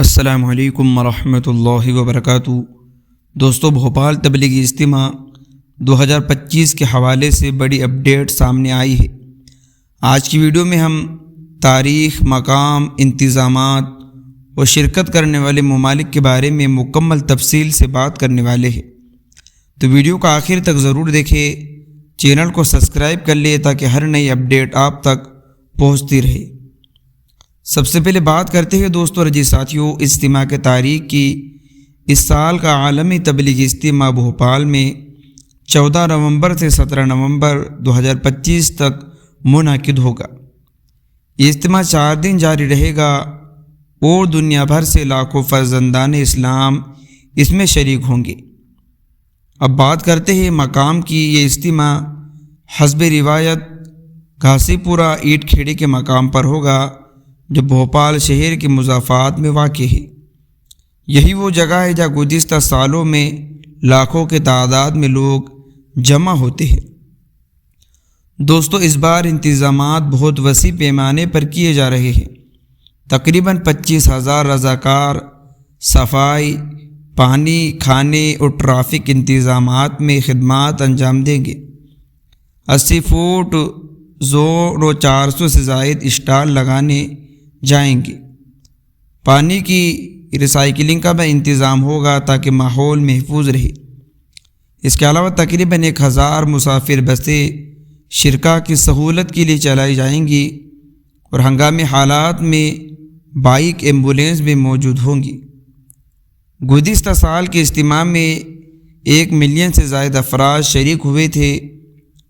السلام علیکم ورحمۃ اللہ وبرکاتہ۔ دوستو، بھوپال تبلیغی اجتماع 2025 کے حوالے سے بڑی اپڈیٹ سامنے آئی ہے۔ آج کی ویڈیو میں ہم تاریخ، مقام، انتظامات اور شرکت کرنے والے ممالک کے بارے میں مکمل تفصیل سے بات کرنے والے ہیں، تو ویڈیو کو آخر تک ضرور دیکھیں۔ چینل کو سبسکرائب کر لیں تاکہ ہر نئی اپڈیٹ آپ تک پہنچتی رہے۔ سب سے پہلے بات کرتے ہیں دوستو اور ساتھیوں اجتماع کے تاریخ کی۔ اس سال کا عالمی تبلیغی اجتماع بھوپال میں 14 نومبر سے 17 نومبر 2025 تک منعقد ہوگا۔ یہ اجتماع 4 دن جاری رہے گا اور دنیا بھر سے لاکھوں فرزندان اسلام اس میں شریک ہوں گے۔ اب بات کرتے ہیں مقام کی۔ یہ اجتماع حسب روایت گھاسی پورہ اینٹ کھیڑی کے مقام پر ہوگا، جو بھوپال شہر کے مضافات میں واقع ہے۔ یہی وہ جگہ ہے جہاں گزشتہ سالوں میں لاکھوں کے تعداد میں لوگ جمع ہوتے ہیں۔ دوستو، اس بار انتظامات بہت وسیع پیمانے پر کیے جا رہے ہیں۔ تقریباً 25,000 رضاکار صفائی، پانی، کھانے اور ٹریفک انتظامات میں خدمات انجام دیں گے۔ 80 فٹ زون اور 400 سے زائد اسٹال لگانے جائیں گے۔ پانی کی ریسائکلنگ کا بھی انتظام ہوگا تاکہ ماحول محفوظ رہے۔ اس کے علاوہ تقریباً 1000 مسافر بسیں شرکاء کی سہولت کے لیے چلائی جائیں گی اور ہنگامی حالات میں بائک ایمبولینس بھی موجود ہوں گی۔ گزشتہ سال کے اجتماع میں 1 ملین سے زائد افراد شریک ہوئے تھے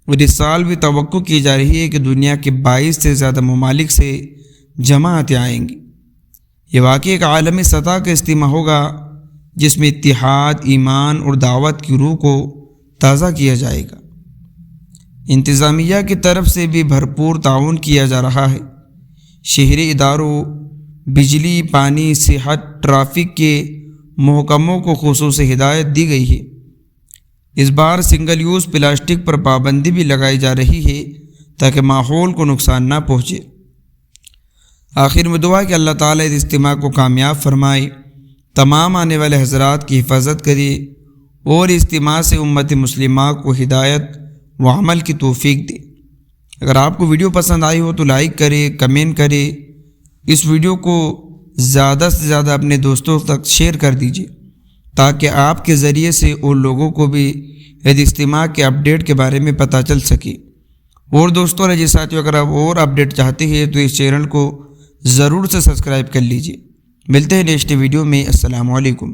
اور اس سال بھی توقع کی جا رہی ہے کہ دنیا کے 22 سے زیادہ ممالک سے جماعتیں آئیں گی۔ یہ واقعی ایک عالمی سطح کا اجتماع ہوگا جس میں اتحاد، ایمان اور دعوت کی روح کو تازہ کیا جائے گا۔ انتظامیہ کی طرف سے بھی بھرپور تعاون کیا جا رہا ہے۔ شہری اداروں، بجلی، پانی، صحت، ٹریفک کے محکموں کو خصوصی ہدایت دی گئی ہے۔ اس بار سنگل یوز پلاسٹک پر پابندی بھی لگائی جا رہی ہے تاکہ ماحول کو نقصان نہ پہنچے۔ آخر میں دعا ہے کہ اللہ تعالیٰ اس اجتماع کو کامیاب فرمائے، تمام آنے والے حضرات کی حفاظت کرے اور اجتماع سے امت مسلمہ کو ہدایت و عمل کی توفیق دے۔ اگر آپ کو ویڈیو پسند آئی ہو تو لائک کرے، کمنٹ کرے، اس ویڈیو کو زیادہ سے زیادہ اپنے دوستوں تک شیئر کر دیجیے تاکہ آپ کے ذریعے سے اور لوگوں کو بھی اس اجتماع کے اپڈیٹ کے بارے میں پتہ چل سکے۔ اور دوستوں اور ساتھیوں، اگر آپ اور اپڈیٹ چاہتے ہیں تو اس چینل کو ضرور سے سبسکرائب کر لیجیے۔ ملتے ہیں نیکسٹ ویڈیو میں۔ السلام علیکم۔